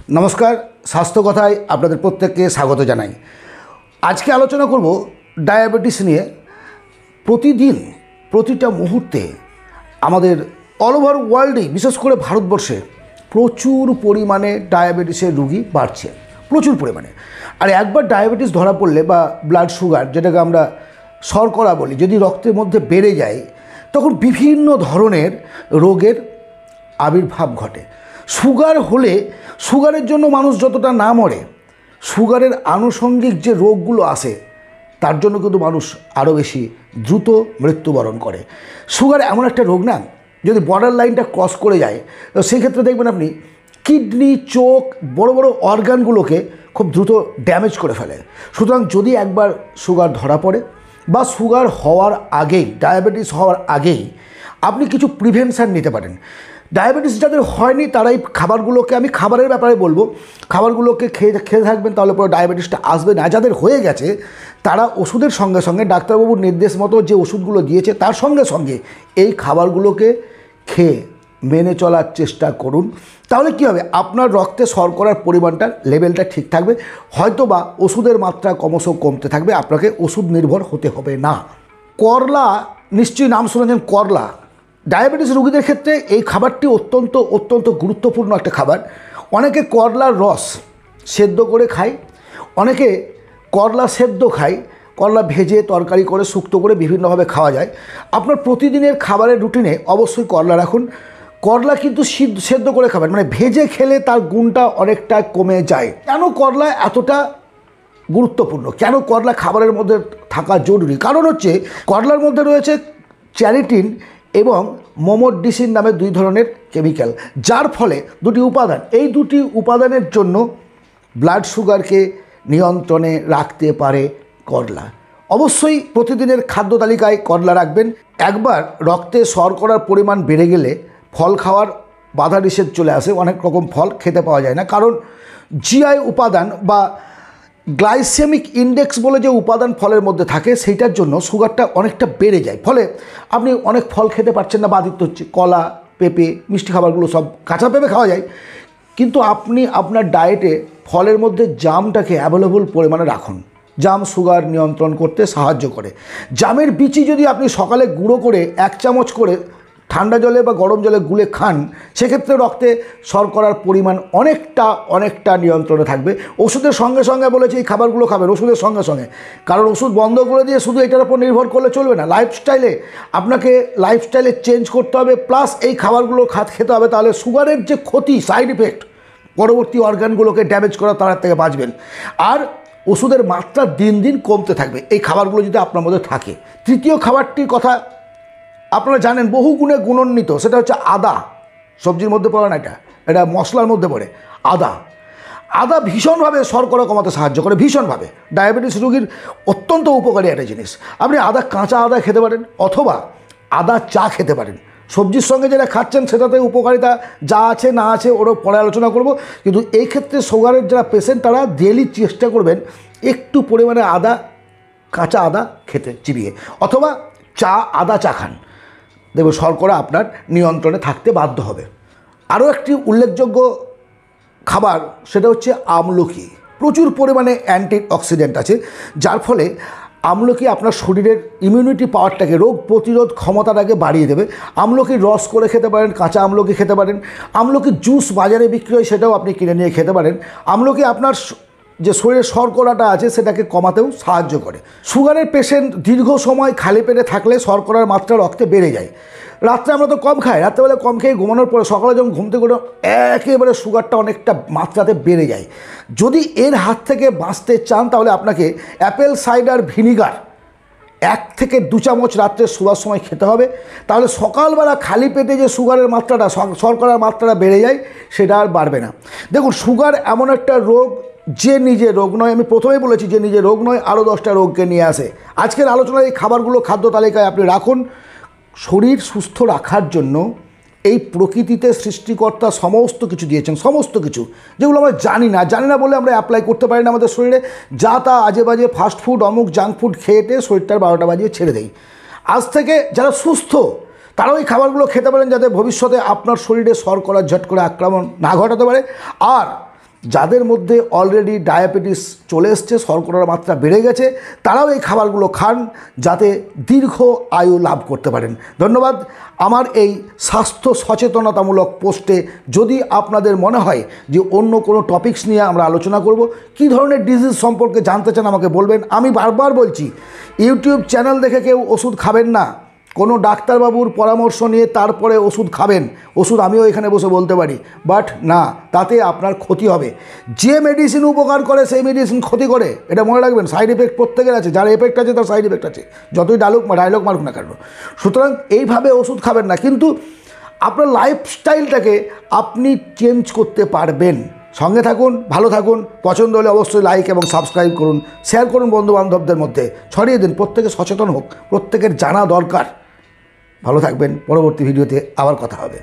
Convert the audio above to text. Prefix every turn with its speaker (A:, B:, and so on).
A: নমস্কার, স্বাস্থ্য কথায় আপনাদের প্রত্যেককে স্বাগত জানাই। আজকে আলোচনা করব ডায়াবেটিস নিয়ে। প্রতিদিন প্রতিটা মুহূর্তে আমাদের অল ওভার ওয়ার্ল্ডে, বিশেষ করে ভারতবর্ষে প্রচুর পরিমাণে ডায়াবেটিসের রোগী বাড়ছে, প্রচুর পরিমাণে। আর একবার ডায়াবেটিস ধরা পড়লে বা ব্লাড সুগার, যেটাকে আমরা শর্করা বলি, যদি রক্তের মধ্যে বেড়ে যায় তখন বিভিন্ন ধরনের রোগের আবির্ভাব ঘটে। সুগার হলে, সুগারের জন্য মানুষ যতটা না মরে, সুগারের আনুষঙ্গিক যে রোগগুলো আসে তার জন্য কিন্তু মানুষ আরও বেশি দ্রুত মৃত্যুবরণ করে। সুগার এমন একটা রোগ না, যদি বর্ডার লাইনটা ক্রস করে যায় তো সেক্ষেত্রে দেখবেন আপনি কিডনি, চোখ, বড় বড় অর্গানগুলোকে খুব দ্রুত ড্যামেজ করে ফেলে। সুতরাং যদি একবার সুগার ধরা পড়ে বা সুগার হওয়ার আগেই, ডায়াবেটিস হওয়ার আগেই আপনি কিছু প্রিভেনশান নিতে পারেন। ডায়াবেটিস যাদের হয়নি তারাই খাবারগুলোকে, আমি খাবারের ব্যাপারে বলবো, খাবারগুলোকে খেয়ে থাকবেন, তাহলে পরে ডায়াবেটিসটা আসবে না। যাদের হয়ে গেছে তারা ওষুধের সঙ্গে সঙ্গে, ডাক্তারবাবুর নির্দেশ মতো যে ওষুধগুলো দিয়েছে তার সঙ্গে সঙ্গে এই খাবারগুলোকে খেয়ে মেনে চলার চেষ্টা করুন। তাহলে কী হবে, আপনার রক্তে শর্করার পরিমাণটা, লেভেলটা ঠিক থাকবে, হয়তো বা ওষুধের মাত্রা ক্রমশ কমতে থাকবে, আপনাকে ওষুধ নির্ভর হতে হবে না। করলা, নিশ্চয়ই নাম শুনেছেন করলা। ডায়াবেটিস রোগীদের ক্ষেত্রে এই খাবারটি অত্যন্ত গুরুত্বপূর্ণ একটা খাবার। অনেকে করলার রস সেদ্ধ করে খায়, অনেকে করলা সেদ্ধ খায়, করলা ভেজে তরকারি করে শুক্তো করে বিভিন্নভাবে খাওয়া যায়। আপনার প্রতিদিনের খাবারের রুটিনে অবশ্যই করলা রাখুন। করলা কিন্তু সেদ্ধ করে খাবেন, মানে ভেজে খেলে তার গুণটা অনেকটা কমে যায়। কেন করলা এতটা গুরুত্বপূর্ণ, কেন করলা খাবারের মধ্যে থাকা জরুরি? কারণ হচ্ছে করলার মধ্যে রয়েছে চ্যারিটিন এবং মোমোডিসিন নামে দুই ধরনের কেমিক্যাল, যার ফলে দুটি উপাদান, এই দুটি উপাদানের জন্য ব্লাড সুগারকে নিয়ন্ত্রণে রাখতে পারে করলা। অবশ্যই প্রতিদিনের খাদ্য তালিকায় করলা রাখবেন। একবার রক্তে শর্করার পরিমাণ বেড়ে গেলে ফল খাওয়ার বাধা নিষেধ চলে আসে, অনেক রকম ফল খেতে পাওয়া যায় না, কারণ জিআই উপাদান বা গ্লাইসেমিক ইন্ডেক্স বলে যে উপাদান ফলের মধ্যে থাকে, সেইটার জন্য সুগারটা অনেকটা বেড়ে যায়। ফলে আপনি অনেক ফল খেতে পারছেন না, বাধিত হচ্ছে। কলা, পেঁপে, মিষ্টি খাবারগুলো সব, কাঁচা পেঁপে খাওয়া যায়, কিন্তু আপনি আপনার ডায়েটে ফলের মধ্যে জামটাকে অ্যাভেলেবল পরিমাণে রাখুন। জাম সুগার নিয়ন্ত্রণ করতে সাহায্য করে। জামের বিচি যদি আপনি সকালে গুঁড়ো করে 1 চামচ করে ঠান্ডা জলে বা গরম জলে গুলে খান, সেক্ষেত্রে রক্তে শর্করার পরিমাণ অনেকটা নিয়ন্ত্রণে থাকবে। ওষুধের সঙ্গে সঙ্গে বলেছে এই খাবারগুলো খাবেন, ওষুধের সঙ্গে সঙ্গে, কারণ ওষুধ বন্ধ করে দিয়ে শুধু এটার উপর নির্ভর করলে চলবে না। আপনাকে লাইফস্টাইলে চেঞ্জ করতে হবে, প্লাস এই খাবারগুলো খেতে হবে। তাহলে সুগারের যে ক্ষতি, সাইড ইফেক্ট, পরবর্তী অর্গানগুলোকে ড্যামেজ করা, তার থেকে বাঁচবেন। আর ওষুধের মাত্রা দিন দিন কমতে থাকবে এই খাবারগুলো যদি আপনার মধ্যে থাকে। তৃতীয় খাবারটির কথা আপনারা জানেন, বহু গুণে গুণান্বিত, সেটা হচ্ছে আদা। সবজির মধ্যে পড়ে না, এটা মশলার মধ্যে পড়ে। আদা ভীষণভাবে শর্করা কমাতে সাহায্য করে, ভীষণভাবে। ডায়াবেটিস রোগীর অত্যন্ত উপকারী একটা জিনিস। আপনি কাঁচা আদা খেতে পারেন, অথবা আদা চা খেতে পারেন। সবজির সঙ্গে যেটা খাচ্ছেন সেটাতে উপকারিতা যা আছে না আছে ওরও পরে আলোচনা করব, কিন্তু এই ক্ষেত্রে সুগারের যারা পেশেন্ট তারা ডেলি চেষ্টা করবেন একটু পরিমাণে কাঁচা আদা খেতে, চিবিয়ে, অথবা আদা চা খান, দেখব শর্করা আপনার নিয়ন্ত্রণে থাকতে বাধ্য হবে। আরও একটি উল্লেখযোগ্য খাবার, সেটা হচ্ছে আমলকি। প্রচুর পরিমাণে অ্যান্টিঅক্সিডেন্ট আছে, যার ফলে আমলকি আপনার শরীরের ইমিউনিটি পাওয়ারটাকে, রোগ প্রতিরোধ ক্ষমতাটাকে বাড়িয়ে দেবে। আমলকির রস করে খেতে পারেন, কাঁচা আমলকি খেতে পারেন। আমলকির জুস বাজারে বিক্রি হয়, সেটাও আপনি কিনে নিয়ে খেতে পারেন। আমলকি আপনার যে শরীরের শর্করাটা আছে সেটাকে কমাতেও সাহায্য করে। সুগারের পেশেন্ট দীর্ঘ সময় খালি পেটে থাকলে শর্করার মাত্রা রক্তে বেড়ে যায়। রাত্রে আমরা তো কম খাই, রাত্রেবেলা কম খেয়ে ঘুমানোর পরে সকালে যখন ঘুম থেকে উঠে একেবারে সুগারটা অনেকটা মাত্রাতে বেড়ে যায়। যদি এর হাত থেকে বাঁচতে চান তাহলে আপনাকে অ্যাপেল সাইডার ভিনিগার 1 থেকে 2 চামচ রাত্রে শোয়ার সময় খেতে হবে। তাহলে সকালবেলা খালি পেটে যে সুগারের মাত্রাটা, শর্করার মাত্রাটা বেড়ে যায়, সেটা আর বাড়বে না। দেখুন, সুগার এমন একটা রোগ যে নিজে রোগ নয়, আমি প্রথমেই বলেছি যে নিজে রোগ নয়, আরও 10টা রোগকে নিয়ে আসে। আজকের আলোচনায় এই খাবারগুলো খাদ্য তালিকায় আপনি রাখুন। শরীর সুস্থ রাখার জন্য এই প্রকৃতিতে সৃষ্টিকর্তা সমস্ত কিছু দিয়েছেন, সমস্ত কিছু, যেগুলো আমরা জানি না বলে আমরা অ্যাপ্লাই করতে পারি না আমাদের শরীরে। যা তা আজে বাজে ফাস্টফুড, অমুক জাঙ্ক ফুড খেয়েটে শরীরটার 12টা বাজিয়ে ছেড়ে দেয়। আজ থেকে যারা সুস্থ তারাও এই খাবারগুলো খেতে পারেন, যাতে ভবিষ্যতে আপনার শরীরে শর্করার ঝট করে আক্রমণ না ঘটাতে পারে। আর যাদের মধ্যে অলরেডি ডায়াবেটিস চলে এসছে, শর্করার মাত্রা বেড়ে গেছে, তারাও এই খাবারগুলো খান যাতে দীর্ঘ আয়ু লাভ করতে পারেন। ধন্যবাদ। আমার এই স্বাস্থ্য সচেতনতামূলক পোস্টে যদি আপনাদের মনে হয় যে অন্য কোনো টপিকস নিয়ে আমরা আলোচনা করব, কী ধরনের ডিজিজ সম্পর্কে জানতে চান আমাকে বলবেন। আমি বারবার বলছি, ইউটিউব চ্যানেল দেখে কেউ ওষুধ খাবেন না, কোনো ডাক্তারবাবুর পরামর্শ নিয়ে তারপরে ওষুধ খাবেন। ওষুধ আমিও এখানে বসে বলতে পারি, বাট না, তাতে আপনার ক্ষতি হবে। যে মেডিসিন উপকার করে সেই মেডিসিন ক্ষতি করে, এটা মনে রাখবেন। সাইড এফেক্ট প্রত্যেকের আছে, যার এফেক্ট আছে তার সাইড এফেক্ট আছে, যতই ডায়লগ মারুক না কেন। সুতরাং এইভাবে ওষুধ খাবেন না, কিন্তু আপনার লাইফস্টাইলটাকে আপনি চেঞ্জ করতে পারবেন। সঙ্গে থাকুন, ভালো থাকুন। পছন্দ হলে অবশ্যই লাইক এবং সাবস্ক্রাইব করুন, শেয়ার করুন বন্ধুবান্ধবদের মধ্যে, ছড়িয়ে দিন। প্রত্যেকে সচেতন হোক, প্রত্যেকের জানা দরকার। ভালো থাকবেন। পরবর্তী ভিডিওতে আবার কথা হবে।